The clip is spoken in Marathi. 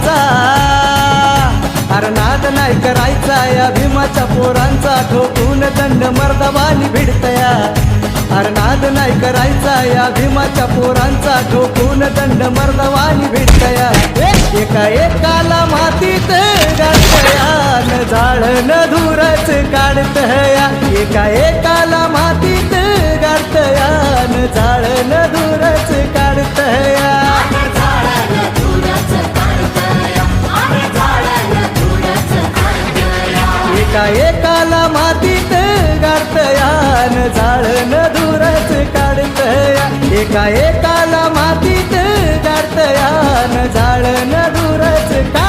करायचा, अरे नाद नाही करायचा या भीमाच्या पोरांचा, ठोकून दंड मर्दवानी भिडतया, अरे नाद नाही करायचा या भीमाच्या पोरांचा, ठोकून दंड मर्दवानी भिडतया, एका एकाला मातीत गाडतया न जाळण धुरच काढतया, एका एकाला मातीत गाडतया न जाळण धुरच काढतया, एका एकाला मातीत गाडतया न जाळण धुरच काढतया, एका एकाला मातीत गाडतया न जाळण धुरच काढतया.